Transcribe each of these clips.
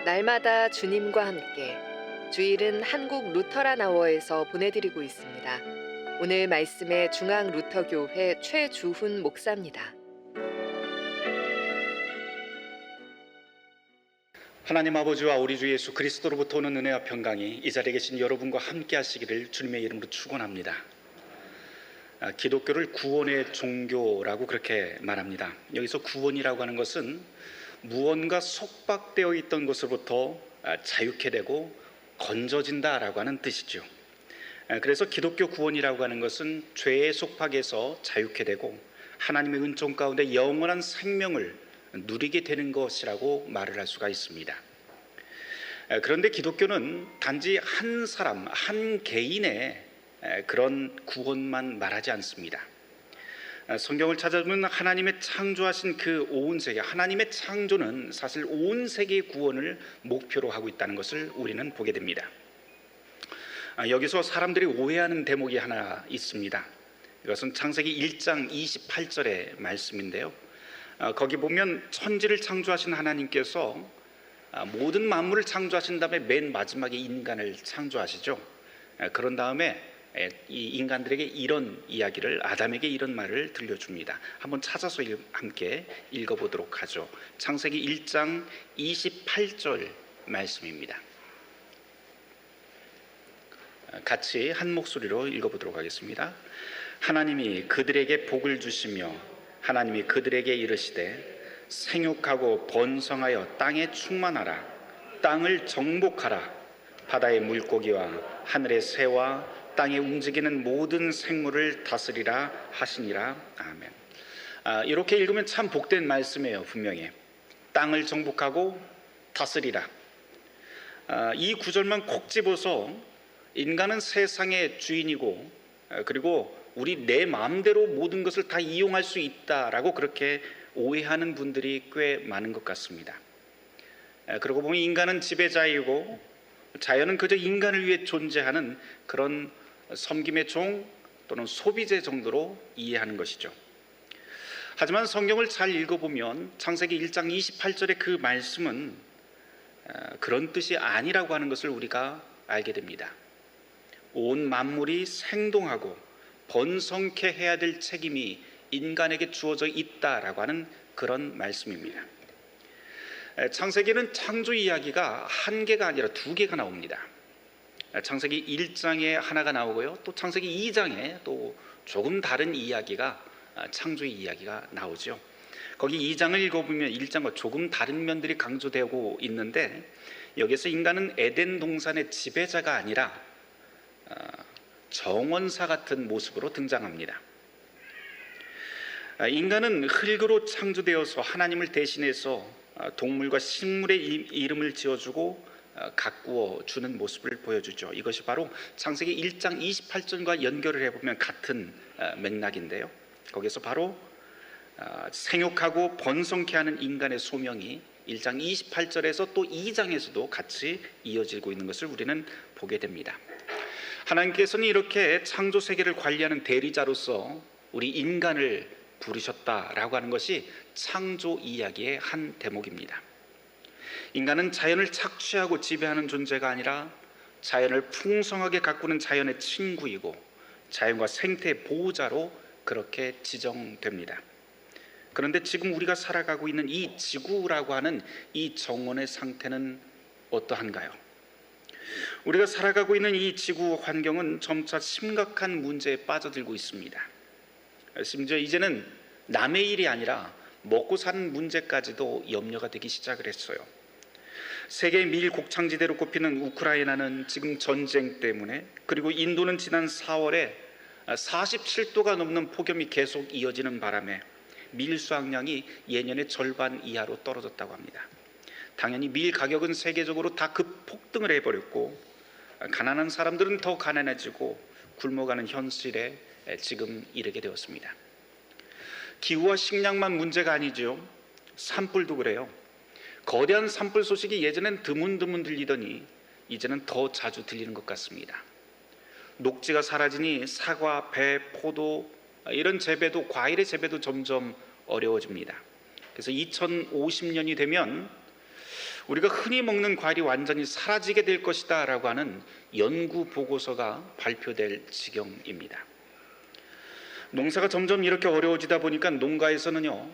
날마다 주님과 함께 주일은 한국 루터란 아워에서 보내드리고 있습니다. 오늘 말씀의 중앙 루터교회 최주훈 목사입니다. 하나님 아버지와 우리 주 예수 그리스도로부터 오는 은혜와 평강이 이 자리에 계신 여러분과 함께 하시기를 주님의 이름으로 축원합니다. 기독교를 구원의 종교라고 그렇게 말합니다. 여기서 구원이라고 하는 것은 무언가 속박되어 있던 것으로부터 자유케 되고 건져진다라고 하는 뜻이죠. 그래서 기독교 구원이라고 하는 것은 죄의 속박에서 자유케 되고 하나님의 은총 가운데 영원한 생명을 누리게 되는 것이라고 말을 할 수가 있습니다. 그런데 기독교는 단지 한 사람, 한 개인의 그런 구원만 말하지 않습니다. 성경을 찾아보면 하나님의 창조하신 그 온 세계, 하나님의 창조는 사실 온 세계의 구원을 목표로 하고 있다는 것을 우리는 보게 됩니다. 여기서 사람들이 오해하는 대목이 하나 있습니다. 이것은 창세기 1장 28절의 말씀인데요. 거기 보면 천지를 창조하신 하나님께서 모든 만물을 창조하신 다음에 맨 마지막에 인간을 창조하시죠. 그런 다음에 이 인간들에게 이런 이야기를, 아담에게 이런 말을 들려줍니다. 한번 찾아서 함께 읽어보도록 하죠. 창세기 1장 28절 말씀입니다. 같이 한 목소리로 읽어보도록 하겠습니다. 하나님이 그들에게 복을 주시며 하나님이 그들에게 이르시되 생육하고 번성하여 땅에 충만하라. 땅을 정복하라. 바다의 물고기와 하늘의 새와 땅에 움직이는 모든 생물을 다스리라 하시니라. 아멘. 이렇게 읽으면 참 복된 말씀이에요. 분명히 땅을 정복하고 다스리라. 이 구절만 콕 집어서 인간은 세상의 주인이고 그리고 우리 내 마음대로 모든 것을 다 이용할 수 있다라고 그렇게 오해하는 분들이 꽤 많은 것 같습니다. 그러고 보면 인간은 지배자이고 자연은 그저 인간을 위해 존재하는 그런 섬김의 종 또는 소비재 정도로 이해하는 것이죠. 하지만 성경을 잘 읽어보면 창세기 1장 28절의 그 말씀은 그런 뜻이 아니라고 하는 것을 우리가 알게 됩니다. 온 만물이 생동하고 번성케 해야 될 책임이 인간에게 주어져 있다라고 하는 그런 말씀입니다. 창세기는 창조 이야기가 한 개가 아니라 두 개가 나옵니다. 창세기 1장에 하나가 나오고요, 또 창세기 2장에 또 조금 다른 이야기가, 창조의 이야기가 나오죠. 거기 2장을 읽어보면 1장과 조금 다른 면들이 강조되고 있는데, 여기서 인간은 에덴 동산의 지배자가 아니라 정원사 같은 모습으로 등장합니다. 인간은 흙으로 창조되어서 하나님을 대신해서 동물과 식물의 이름을 지어주고 가꾸어 주는 모습을 보여주죠. 이것이 바로 창세기 1장 28절과 연결을 해보면 같은 맥락인데요. 거기서 바로 생육하고 번성케 하는 인간의 소명이 1장 28절에서 또 2장에서도 같이 이어지고 있는 것을 우리는 보게 됩니다. 하나님께서는 이렇게 창조 세계를 관리하는 대리자로서 우리 인간을 부르셨다라고 하는 것이 창조 이야기의 한 대목입니다. 인간은 자연을 착취하고 지배하는 존재가 아니라 자연을 풍성하게 가꾸는 자연의 친구이고 자연과 생태의 보호자로 그렇게 지정됩니다. 그런데 지금 우리가 살아가고 있는 이 지구라고 하는 이 정원의 상태는 어떠한가요? 우리가 살아가고 있는 이 지구 환경은 점차 심각한 문제에 빠져들고 있습니다. 심지어 이제는 남의 일이 아니라 먹고 사는 문제까지도 염려가 되기 시작을 했어요. 세계의 밀 곡창지대로 꼽히는 우크라이나는 지금 전쟁 때문에, 그리고 인도는 지난 4월에 47도가 넘는 폭염이 계속 이어지는 바람에 밀 수확량이 예년의 절반 이하로 떨어졌다고 합니다. 당연히 밀 가격은 세계적으로 다 급폭등을 해버렸고 가난한 사람들은 더 가난해지고 굶어가는 현실에 지금 이르게 되었습니다. 기후와 식량만 문제가 아니죠. 산불도 그래요. 거대한 산불 소식이 예전엔 드문드문 들리더니 이제는 더 자주 들리는 것 같습니다. 녹지가 사라지니 사과, 배, 포도 이런 재배도, 과일의 재배도 점점 어려워집니다. 그래서 2050년이 되면 우리가 흔히 먹는 과일이 완전히 사라지게 될 것이다 라고 하는 연구 보고서가 발표될 지경입니다. 농사가 점점 이렇게 어려워지다 보니까 농가에서는요,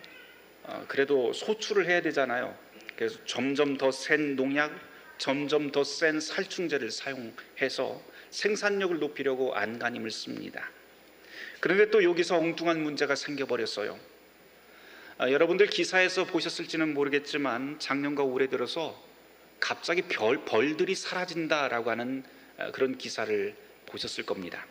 그래도 소출을 해야 되잖아요. 그래서 점점 더 센 농약, 점점 더 센 살충제를 사용해서 생산력을 높이려고 안간힘을 씁니다. 그런데 또 여기서 엉뚱한 문제가 생겨버렸어요. 여러분들 기사에서 보셨을지는 모르겠지만 작년과 올해 들어서 갑자기 벌들이 사라진다라고 하는 그런 기사를 보셨을 겁니다.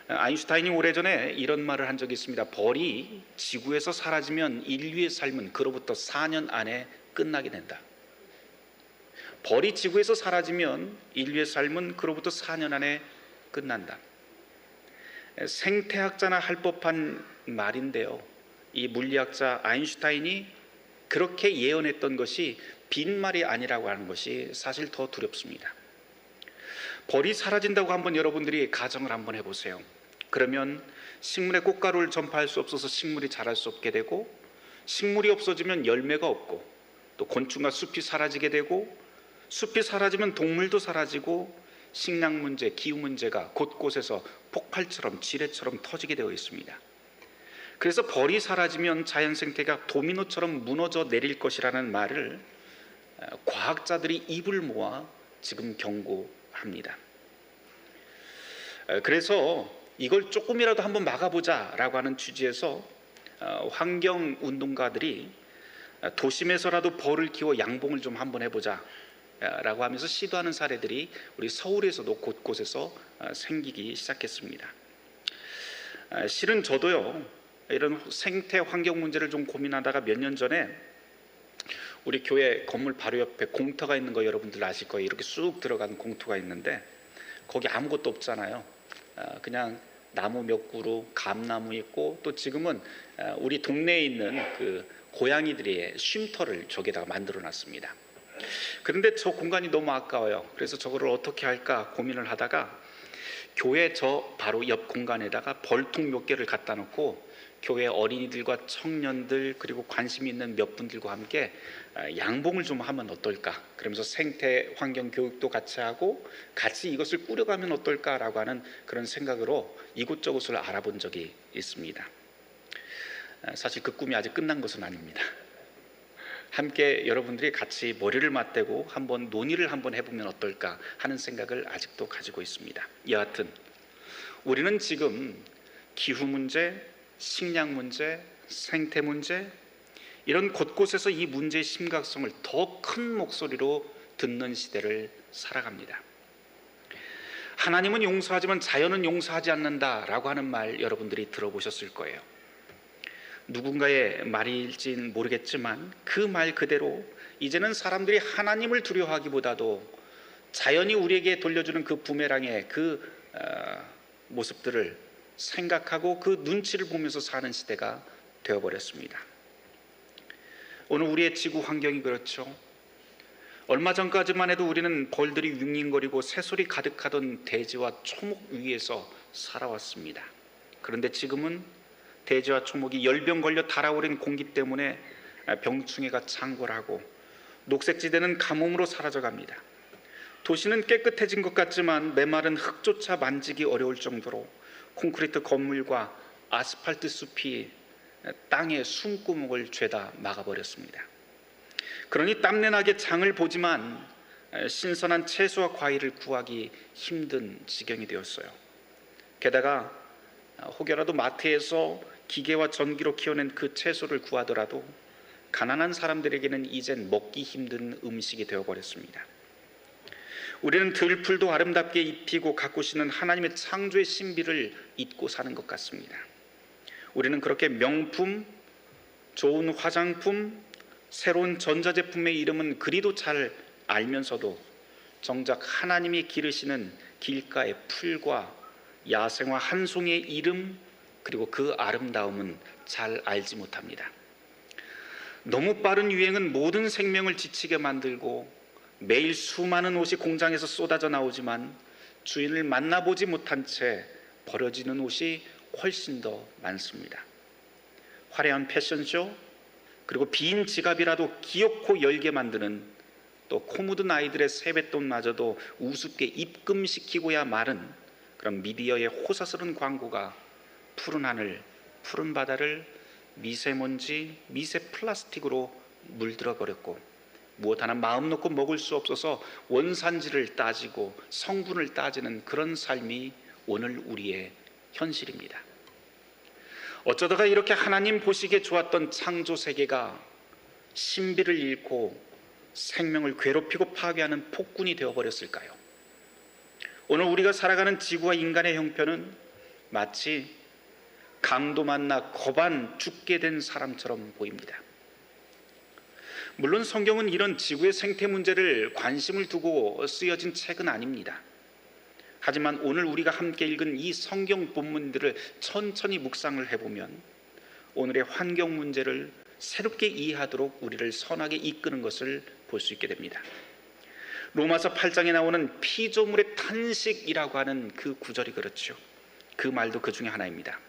아인슈타인이 오래전에 이런 말을 한 적이 있습니다. 벌이 지구에서 사라지면 인류의 삶은 그로부터 4년 안에 끝나게 된다. 벌이 지구에서 사라지면 인류의 삶은 그로부터 4년 안에 끝난다. 생태학자나 할 법한 말인데요, 이 물리학자 아인슈타인이 그렇게 예언했던 것이 빈말이 아니라고 하는 것이 사실 더 두렵습니다. 벌이 사라진다고 한번 여러분들이 가정을 한번 해보세요. 그러면 식물의 꽃가루를 전파할 수 없어서 식물이 자랄 수 없게 되고, 식물이 없어지면 열매가 없고, 또 곤충과 숲이 사라지게 되고, 숲이 사라지면 동물도 사라지고, 식량 문제, 기후 문제가 곳곳에서 폭발처럼 지뢰처럼 터지게 되어 있습니다. 그래서 벌이 사라지면 자연 생태가 도미노처럼 무너져 내릴 것이라는 말을 과학자들이 입을 모아 지금 경고합니다. 그래서 이걸 조금이라도 한번 막아보자라고 하는 취지에서 환경운동가들이 도심에서라도 벌을 키워 양봉을 좀 한번 해보자라고 하면서 시도하는 사례들이 우리 서울에서도 곳곳에서 생기기 시작했습니다. 실은 저도요, 이런 생태 환경 문제를 좀 고민하다가 몇 년 전에 우리 교회 건물 바로 옆에 공터가 있는 거 여러분들 아실 거예요. 이렇게 쑥 들어간 공터가 있는데 거기 아무것도 없잖아요. 그냥 나무 몇 그루, 감나무 있고, 또 지금은 우리 동네에 있는 그 고양이들의 쉼터를 저기다가 만들어 놨습니다. 그런데 저 공간이 너무 아까워요. 그래서 저거를 어떻게 할까 고민을 하다가 교회 저 바로 옆 공간에다가 벌통 몇 개를 갖다 놓고 교회 어린이들과 청년들 그리고 관심 있는 몇 분들과 함께 양봉을 좀 하면 어떨까, 그러면서 생태 환경 교육도 같이 하고 같이 이것을 꾸려가면 어떨까라고 하는 그런 생각으로 이곳저곳을 알아본 적이 있습니다. 사실 그 꿈이 아직 끝난 것은 아닙니다. 함께 여러분들이 같이 머리를 맞대고 한번 논의를 한번 해보면 어떨까 하는 생각을 아직도 가지고 있습니다. 여하튼 우리는 지금 기후 문제, 식량 문제, 생태 문제, 이런 곳곳에서 이 문제의 심각성을 더 큰 목소리로 듣는 시대를 살아갑니다. 하나님은 용서하지만 자연은 용서하지 않는다라고 하는 말 여러분들이 들어보셨을 거예요. 누군가의 말일진 모르겠지만 그 말 그대로 이제는 사람들이 하나님을 두려워하기보다도 자연이 우리에게 돌려주는 그 부메랑의 그 모습들을 생각하고 그 눈치를 보면서 사는 시대가 되어버렸습니다. 오늘 우리의 지구 환경이 그렇죠. 얼마 전까지만 해도 우리는 벌들이 윙윙거리고 새소리 가득하던 대지와 초목 위에서 살아왔습니다. 그런데 지금은 대지와 초목이 열병 걸려 달아오른 공기 때문에 병충해가 창궐하고 녹색지대는 가뭄으로 사라져갑니다. 도시는 깨끗해진 것 같지만 메마른 흙조차 만지기 어려울 정도로 콘크리트 건물과 아스팔트 숲이 땅의 숨구멍을 죄다 막아버렸습니다. 그러니 땀내나게 장을 보지만 신선한 채소와 과일을 구하기 힘든 지경이 되었어요. 게다가 혹여라도 마트에서 기계와 전기로 키워낸 그 채소를 구하더라도 가난한 사람들에게는 이젠 먹기 힘든 음식이 되어버렸습니다. 우리는 들풀도 아름답게 입히고 가꾸시는 하나님의 창조의 신비를 잊고 사는 것 같습니다. 우리는 그렇게 명품, 좋은 화장품, 새로운 전자제품의 이름은 그리도 잘 알면서도 정작 하나님이 기르시는 길가의 풀과 야생화 한 송이의 이름 그리고 그 아름다움은 잘 알지 못합니다. 너무 빠른 유행은 모든 생명을 지치게 만들고 매일 수많은 옷이 공장에서 쏟아져 나오지만 주인을 만나보지 못한 채 버려지는 옷이 훨씬 더 많습니다. 화려한 패션쇼, 그리고 빈 지갑이라도 기어코 열게 만드는, 또 코 묻은 아이들의 세뱃돈마저도 우습게 입금시키고야 마는 그런 미디어의 호사스러운 광고가 푸른 하늘, 푸른 바다를 미세먼지, 미세 플라스틱으로 물들어 버렸고, 무엇 하나 마음 놓고 먹을 수 없어서 원산지를 따지고 성분을 따지는 그런 삶이 오늘 우리의 현실입니다. 어쩌다가 이렇게 하나님 보시기에 좋았던 창조 세계가 신비를 잃고 생명을 괴롭히고 파괴하는 폭군이 되어버렸을까요? 오늘 우리가 살아가는 지구와 인간의 형편은 마치 강도 만나 거반 죽게 된 사람처럼 보입니다. 물론 성경은 이런 지구의 생태 문제를 관심을 두고 쓰여진 책은 아닙니다. 하지만 오늘 우리가 함께 읽은 이 성경 본문들을 천천히 묵상을 해보면 오늘의 환경 문제를 새롭게 이해하도록 우리를 선하게 이끄는 것을 볼 수 있게 됩니다. 로마서 8장에 나오는 피조물의 탄식이라고 하는 그 구절이 그렇죠. 그 말도 그 중에 하나입니다.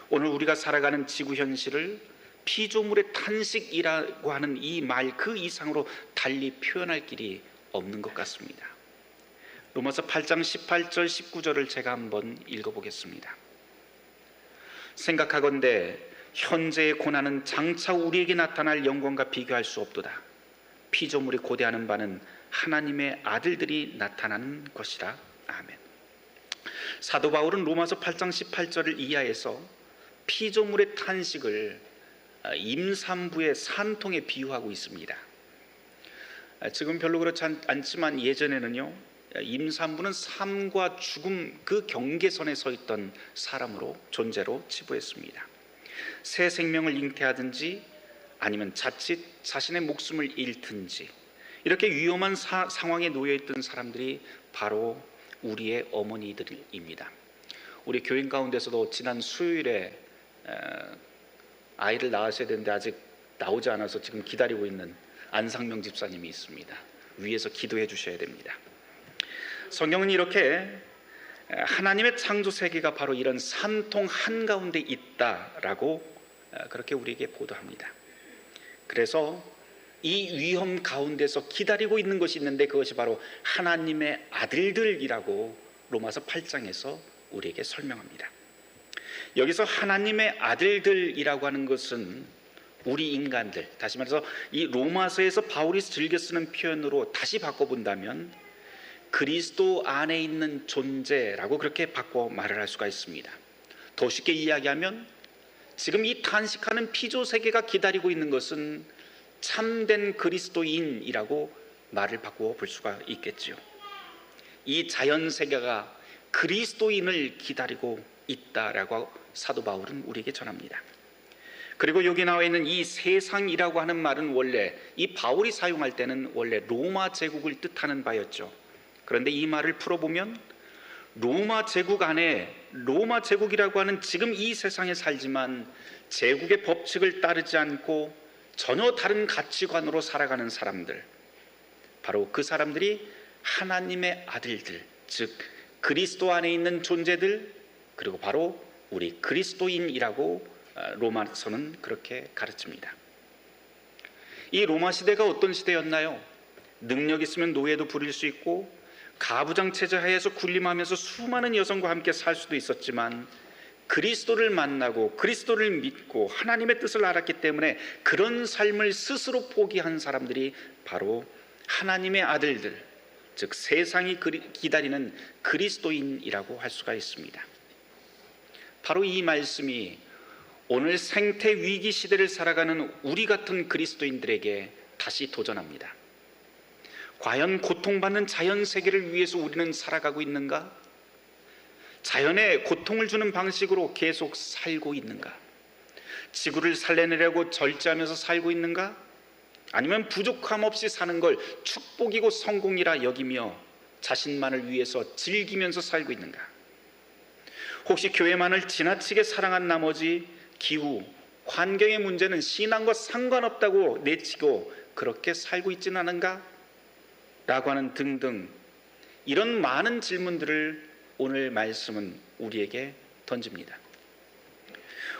오늘 우리가 살아가는 지구 현실을 피조물의 탄식이라고 하는 이 말 그 이상으로 달리 표현할 길이 없는 것 같습니다. 로마서 8장 18절 19절을 제가 한번 읽어보겠습니다. 생각하건대 현재의 고난은 장차 우리에게 나타날 영광과 비교할 수 없도다. 피조물이 고대하는 바는 하나님의 아들들이 나타나는 것이라. 아멘. 사도 바울은 로마서 8장 18절을 이하에서 피조물의 탄식을 임산부의 산통에 비유하고 있습니다. 지금 별로 그렇지 않지만 예전에는요, 임산부는 삶과 죽음 그 경계선에 서 있던 사람으로, 존재로 치부했습니다. 새 생명을 잉태하든지 아니면 자칫 자신의 목숨을 잃든지 이렇게 위험한 상황에 놓여 있던 사람들이 바로 우리의 어머니들입니다. 우리 교인 가운데서도 지난 수요일에 아이를 낳으셔야 되는데 아직 나오지 않아서 지금 기다리고 있는 안상명 집사님이 있습니다. 위에서 기도해 주셔야 됩니다. 성경은 이렇게 하나님의 창조 세계가 바로 이런 산통 한가운데 있다라고 그렇게 우리에게 보도합니다. 그래서 이 위험 가운데서 기다리고 있는 것이 있는데 그것이 바로 하나님의 아들들이라고 로마서 8장에서 우리에게 설명합니다. 여기서 하나님의 아들들이라고 하는 것은 우리 인간들, 다시 말해서 이 로마서에서 바울이 즐겨 쓰는 표현으로 다시 바꿔본다면 그리스도 안에 있는 존재라고 그렇게 바꿔 말을 할 수가 있습니다. 더 쉽게 이야기하면 지금 이 탄식하는 피조 세계가 기다리고 있는 것은 참된 그리스도인이라고 말을 바꾸어 볼 수가 있겠죠. 이 자연 세계가 그리스도인을 기다리고 있다라고 사도 바울은 우리에게 전합니다. 그리고 여기 나와 있는 이 세상이라고 하는 말은 원래 이 바울이 사용할 때는 원래 로마 제국을 뜻하는 바였죠. 그런데 이 말을 풀어보면 로마 제국 안에 로마 제국이라고 하는 지금 이 세상에 살지만 제국의 법칙을 따르지 않고 전혀 다른 가치관으로 살아가는 사람들, 바로 그 사람들이 하나님의 아들들, 즉 그리스도 안에 있는 존재들, 그리고 바로 우리 그리스도인이라고 로마서는 그렇게 가르칩니다. 이 로마 시대가 어떤 시대였나요? 능력 있으면 노예도 부릴 수 있고 가부장 체제 하에서 군림하면서 수많은 여성과 함께 살 수도 있었지만 그리스도를 만나고 그리스도를 믿고 하나님의 뜻을 알았기 때문에 그런 삶을 스스로 포기한 사람들이 바로 하나님의 아들들, 즉 세상이 기다리는 그리스도인이라고 할 수가 있습니다. 바로 이 말씀이 오늘 생태 위기 시대를 살아가는 우리 같은 그리스도인들에게 다시 도전합니다. 과연 고통받는 자연 세계를 위해서 우리는 살아가고 있는가? 자연에 고통을 주는 방식으로 계속 살고 있는가? 지구를 살려내려고 절제하면서 살고 있는가? 아니면 부족함 없이 사는 걸 축복이고 성공이라 여기며 자신만을 위해서 즐기면서 살고 있는가? 혹시 교회만을 지나치게 사랑한 나머지 기후, 환경의 문제는 신앙과 상관없다고 내치고 그렇게 살고 있지는 않은가? 라고 하는 등등 이런 많은 질문들을 오늘 말씀은 우리에게 던집니다.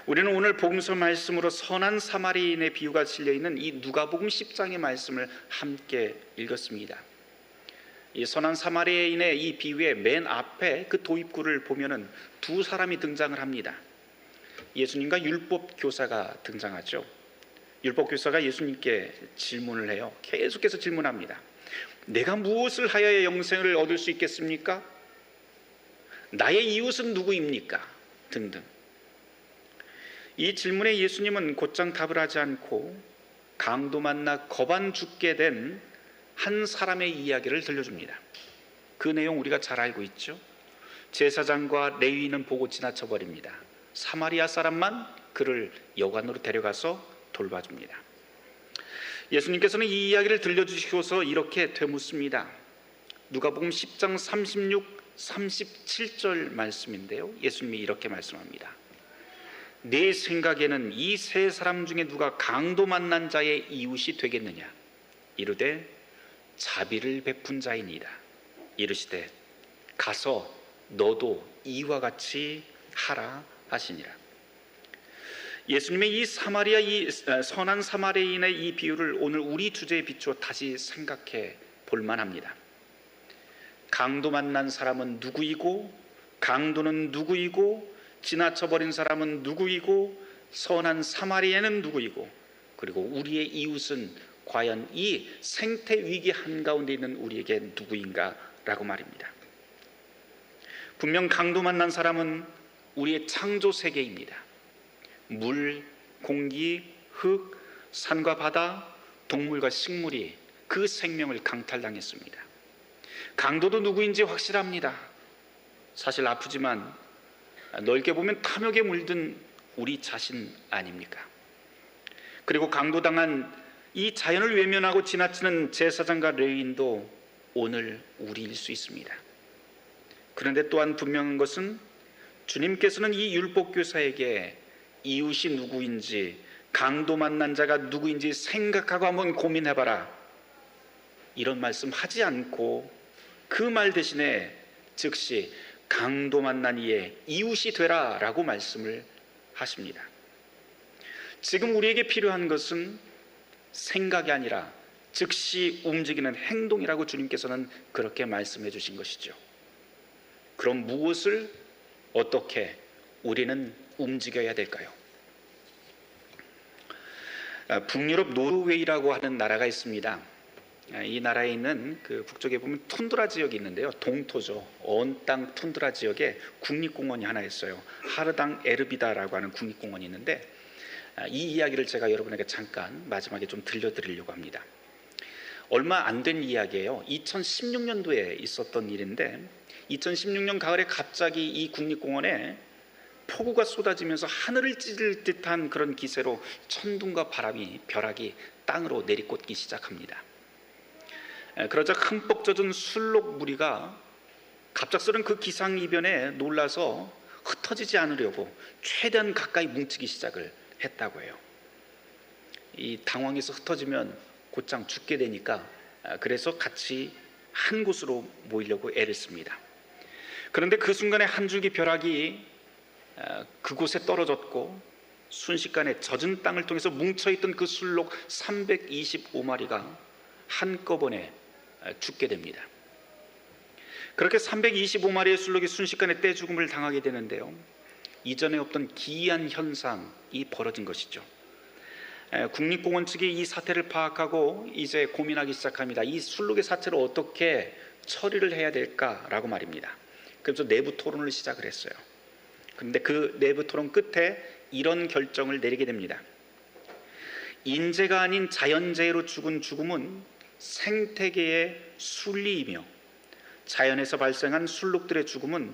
우리는 오늘 복음서 말씀으로 선한 사마리아인의 비유가 실려 있는 이 누가복음 10장의 말씀을 함께 읽었습니다. 이 선한 사마리아인의 이 비유의 맨 앞에 그 도입구를 보면은 두 사람이 등장을 합니다. 예수님과 율법 교사가 등장하죠. 율법 교사가 예수님께 질문을 해요. 계속해서 질문합니다. 내가 무엇을 하여야 영생을 얻을 수 있겠습니까? 나의 이웃은 누구입니까? 등등. 이 질문에 예수님은 곧장 답을 하지 않고 강도 만나 거반 죽게 된 한 사람의 이야기를 들려줍니다. 그 내용 우리가 잘 알고 있죠. 제사장과 레위인은 보고 지나쳐 버립니다. 사마리아 사람만 그를 여관으로 데려가서 돌봐줍니다. 예수님께서는 이 이야기를 들려주시고서 이렇게 되묻습니다. 누가복음 10장 36, 37절 말씀인데요. 예수님이 이렇게 말씀합니다. 내 생각에는 이 세 사람 중에 누가 강도 만난 자의 이웃이 되겠느냐? 이르되 자비를 베푼 자이니이다. 이르시되 가서 너도 이와 같이 하라 하시니라. 예수님의 이 선한 사마리아인의 이 비유를 오늘 우리 주제에 비추어 다시 생각해 볼 만합니다. 강도 만난 사람은 누구이고, 강도는 누구이고, 지나쳐버린 사람은 누구이고, 선한 사마리아인은 누구이고, 그리고 우리의 이웃은 과연 이 생태 위기 한가운데 있는 우리에게 누구인가라고 말입니다. 분명 강도 만난 사람은 우리의 창조 세계입니다. 물, 공기, 흙, 산과 바다, 동물과 식물이 그 생명을 강탈당했습니다. 강도도 누구인지 확실합니다. 사실 아프지만 넓게 보면 탐욕에 물든 우리 자신 아닙니까? 그리고 강도당한 이 자연을 외면하고 지나치는 제사장과 레위인도 오늘 우리일 수 있습니다. 그런데 또한 분명한 것은 주님께서는 이 율법교사에게 이웃이 누구인지, 강도 만난 자가 누구인지 생각하고 한번 고민해봐라, 이런 말씀 하지 않고 그 말 대신에 즉시 강도 만난 이의 이웃이 되라 라고 말씀을 하십니다. 지금 우리에게 필요한 것은 생각이 아니라 즉시 움직이는 행동이라고 주님께서는 그렇게 말씀해 주신 것이죠. 그럼 무엇을 어떻게 우리는 움직여야 될까요? 북유럽 노르웨이라고 하는 나라가 있습니다. 이 나라에 있는 그 북쪽에 보면 툰드라 지역이 있는데요. 동토죠. 언 땅 툰드라 지역에 국립공원이 하나 있어요. 하르당 에르비다라고 하는 국립공원이 있는데 이 이야기를 제가 여러분에게 잠깐 마지막에 좀 들려드리려고 합니다. 얼마 안 된 이야기예요. 2016년도에 있었던 일인데 2016년 가을에 갑자기 이 국립공원에 폭우가 쏟아지면서 하늘을 찢을 듯한 그런 기세로 천둥과 바람이, 벼락이 땅으로 내리꽂기 시작합니다. 그러자 흠뻑 젖은 술록 무리가 갑작스런 그 기상이변에 놀라서 흩어지지 않으려고 최대한 가까이 뭉치기 시작을 했다고 해요. 이 당황해서 흩어지면 곧장 죽게 되니까 그래서 같이 한 곳으로 모이려고 애를 씁니다. 그런데 그 순간에 한 줄기 벼락이 그곳에 떨어졌고 순식간에 젖은 땅을 통해서 뭉쳐있던 그 술록 325마리가 한꺼번에 죽게 됩니다. 그렇게 325마리의 술록이 순식간에 떼죽음을 당하게 되는데요. 이전에 없던 기이한 현상이 벌어진 것이죠. 국립공원 측이 이 사태를 파악하고 이제 고민하기 시작합니다. 이 술록의 사체를 어떻게 처리를 해야 될까라고 말입니다. 그래서 내부 토론을 시작을 했어요. 그런데 그 내부 토론 끝에 이런 결정을 내리게 됩니다. 인재가 아닌 자연재해로 죽은 죽음은 생태계의 순리이며 자연에서 발생한 술록들의 죽음은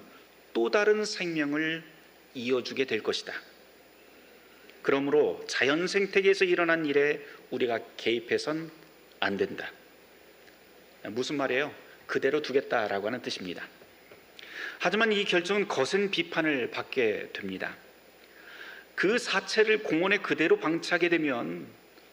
또 다른 생명을 이어주게 될 것이다. 그러므로 자연 생태계에서 일어난 일에 우리가 개입해선 안 된다. 무슨 말이에요? 그대로 두겠다라고 하는 뜻입니다. 하지만 이 결정은 거센 비판을 받게 됩니다. 그 사체를 공원에 그대로 방치하게 되면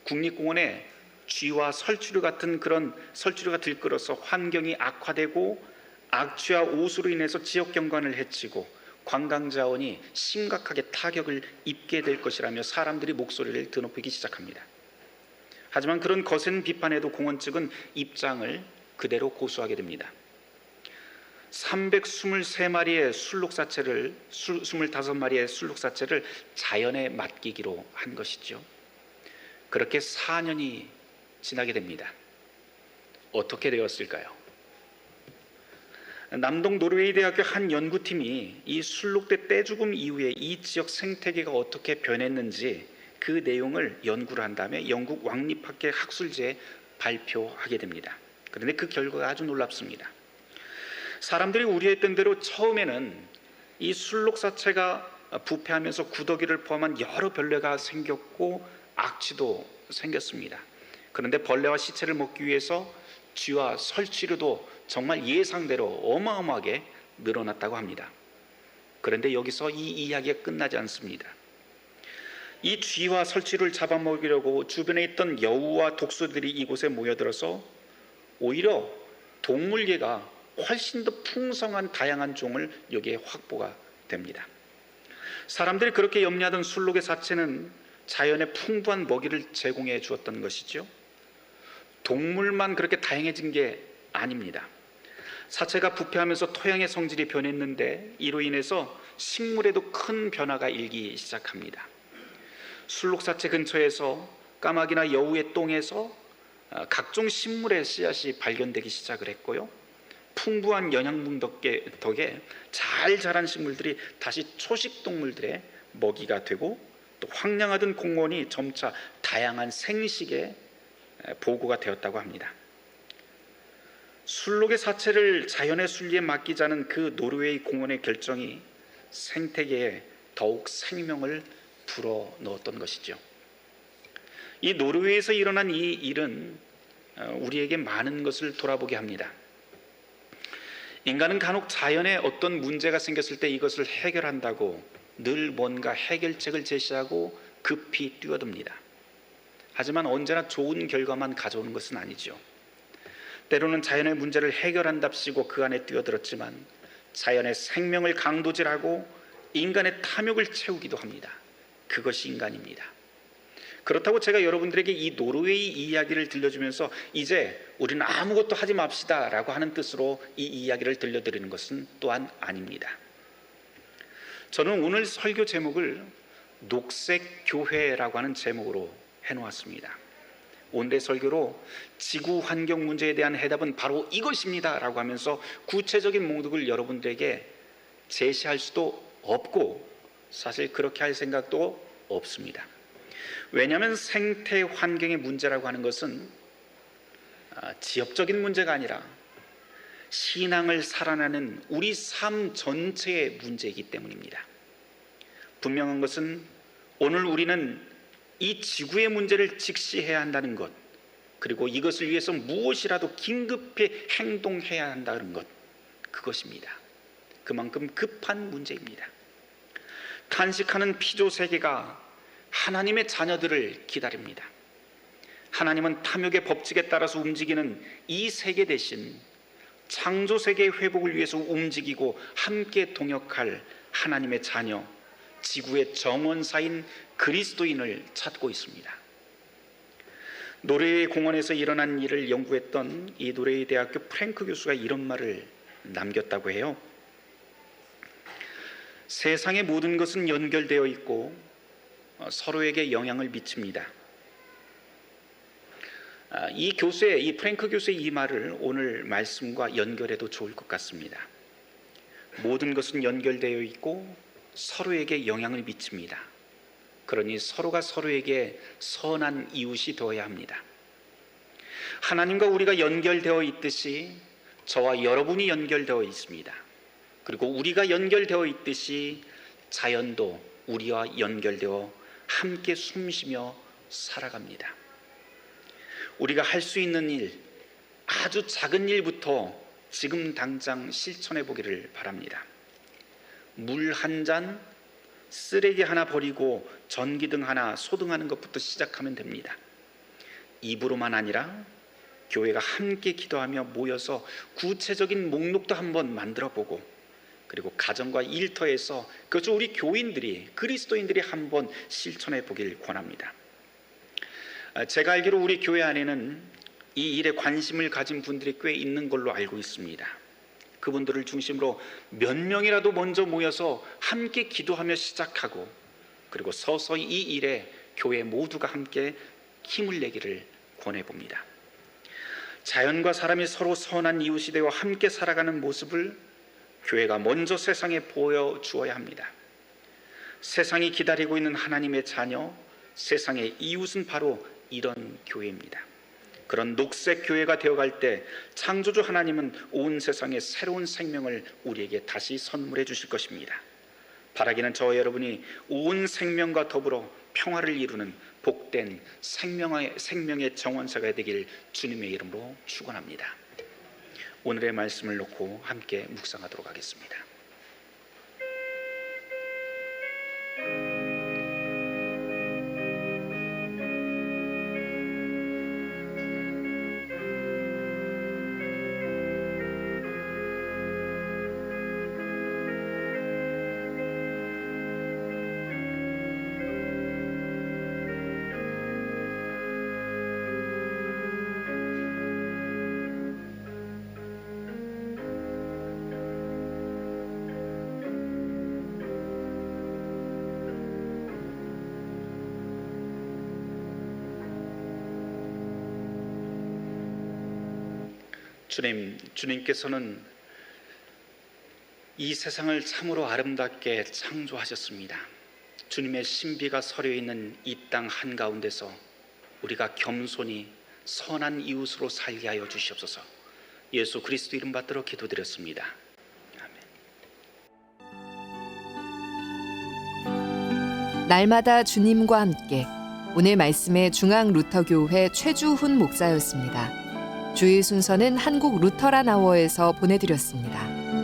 국립공원에 쥐와 설치류 같은 그런 설치류가 들끓어서 환경이 악화되고 악취와 오수로 인해서 지역 경관을 해치고 관광 자원이 심각하게 타격을 입게 될 것이라며 사람들이 목소리를 드높이기 시작합니다. 하지만 그런 거센 비판에도 공원 측은 입장을 그대로 고수하게 됩니다. 323마리의 술록사체를 25마리의 술록사체를 자연에 맡기기로 한 것이죠. 그렇게 4년이 지나게 됩니다. 어떻게 되었을까요? 남동 노르웨이 대학교 한 연구팀이 이 술록대 떼죽음 이후에 이 지역 생태계가 어떻게 변했는지 그 내용을 연구를 한 다음에 영국 왕립학회 학술지에 발표하게 됩니다. 그런데 그 결과가 아주 놀랍습니다. 사람들이 우려했던 대로 처음에는 이 술록사체가 부패하면서 구더기를 포함한 여러 벌레가 생겼고 악취도 생겼습니다. 그런데 벌레와 시체를 먹기 위해서 쥐와 설치류도 정말 예상대로 어마어마하게 늘어났다고 합니다. 그런데 여기서 이 이야기가 끝나지 않습니다. 이 쥐와 설치류를 잡아먹이려고 주변에 있던 여우와 독수들이 이곳에 모여들어서 오히려 동물계가 훨씬 더 풍성한 다양한 종을 여기에 확보가 됩니다. 사람들이 그렇게 염려하던 술록의 사체는 자연의 풍부한 먹이를 제공해 주었던 것이죠. 동물만 그렇게 다양해진 게 아닙니다. 사체가 부패하면서 토양의 성질이 변했는데 이로 인해서 식물에도 큰 변화가 일기 시작합니다. 술록사체 근처에서 까마귀나 여우의 똥에서 각종 식물의 씨앗이 발견되기 시작을 했고요. 풍부한 영양분 덕에 잘 자란 식물들이 다시 초식동물들의 먹이가 되고 또 황량하던 공원이 점차 다양한 생식의 보고가 되었다고 합니다. 술록의 사체를 자연의 순리에 맡기자는 그 노르웨이 공원의 결정이 생태계에 더욱 생명을 불어넣었던 것이죠. 이 노르웨이에서 일어난 이 일은 우리에게 많은 것을 돌아보게 합니다. 인간은 간혹 자연에 어떤 문제가 생겼을 때 이것을 해결한다고 늘 뭔가 해결책을 제시하고 급히 뛰어듭니다. 하지만 언제나 좋은 결과만 가져오는 것은 아니죠. 때로는 자연의 문제를 해결한답시고 그 안에 뛰어들었지만 자연의 생명을 강도질하고 인간의 탐욕을 채우기도 합니다. 그것이 인간입니다. 그렇다고 제가 여러분들에게 이 노르웨이 이야기를 들려주면서 이제 우리는 아무것도 하지 맙시다 라고 하는 뜻으로 이 이야기를 들려드리는 것은 또한 아닙니다. 저는 오늘 설교 제목을 녹색교회라고 하는 제목으로 해놓았습니다. 오늘의 설교로 지구 환경 문제에 대한 해답은 바로 이것입니다 라고 하면서 구체적인 목록을 여러분들에게 제시할 수도 없고 사실 그렇게 할 생각도 없습니다. 왜냐하면 생태 환경의 문제라고 하는 것은 지역적인 문제가 아니라 신앙을 살아나는 우리 삶 전체의 문제이기 때문입니다. 분명한 것은 오늘 우리는 이 지구의 문제를 직시해야 한다는 것, 그리고 이것을 위해서 무엇이라도 긴급히 행동해야 한다는 것, 그것입니다. 그만큼 급한 문제입니다. 탄식하는 피조 세계가 하나님의 자녀들을 기다립니다. 하나님은 탐욕의 법칙에 따라서 움직이는 이 세계 대신 창조 세계의 회복을 위해서 움직이고 함께 동역할 하나님의 자녀, 지구의 정원사인 그리스도인을 찾고 있습니다. 노르웨이 공원에서 일어난 일을 연구했던 이 노르웨이 대학교 프랭크 교수가 이런 말을 남겼다고 해요. 세상의 모든 것은 연결되어 있고 서로에게 영향을 미칩니다. 이 프랭크 교수의 이 말을 오늘 말씀과 연결해도 좋을 것 같습니다. 모든 것은 연결되어 있고 서로에게 영향을 미칩니다. 그러니 서로가 서로에게 선한 이웃이 되어야 합니다. 하나님과 우리가 연결되어 있듯이 저와 여러분이 연결되어 있습니다. 그리고 우리가 연결되어 있듯이 자연도 우리와 연결되어 함께 숨쉬며 살아갑니다. 우리가 할 수 있는 일, 아주 작은 일부터 지금 당장 실천해 보기를 바랍니다. 물 한 잔, 쓰레기 하나 버리고 전기등 하나 소등하는 것부터 시작하면 됩니다. 입으로만 아니라 교회가 함께 기도하며 모여서 구체적인 목록도 한번 만들어 보고 그리고 가정과 일터에서 그저 우리 교인들이 그리스도인들이 한번 실천해 보길 권합니다. 제가 알기로 우리 교회 안에는 이 일에 관심을 가진 분들이 꽤 있는 걸로 알고 있습니다. 그분들을 중심으로 몇 명이라도 먼저 모여서 함께 기도하며 시작하고 그리고 서서히 이 일에 교회 모두가 함께 힘을 내기를 권해봅니다. 자연과 사람이 서로 선한 이웃이 되어 함께 살아가는 모습을 교회가 먼저 세상에 보여주어야 합니다. 세상이 기다리고 있는 하나님의 자녀, 세상의 이웃은 바로 이런 교회입니다. 그런 녹색 교회가 되어갈 때 창조주 하나님은 온 세상에 새로운 생명을 우리에게 다시 선물해 주실 것입니다. 바라기는 저와 여러분이 온 생명과 더불어 평화를 이루는 복된 생명의 정원사가 되길 주님의 이름으로 축원합니다. 오늘의 말씀을 놓고 함께 묵상하도록 하겠습니다. 주님께서는 이 세상을 참으로 아름답게 창조하셨습니다. 주님의 신비가 서려 있는 이 땅 한가운데서 우리가 겸손히 선한 이웃으로 살게 하여 주시옵소서. 예수 그리스도 이름 받들어 기도드렸습니다. 아멘. 날마다 주님과 함께 오늘 말씀의 중앙 루터교회 최주훈 목사였습니다. 주일 순서는 한국 루터란 아워에서 보내드렸습니다.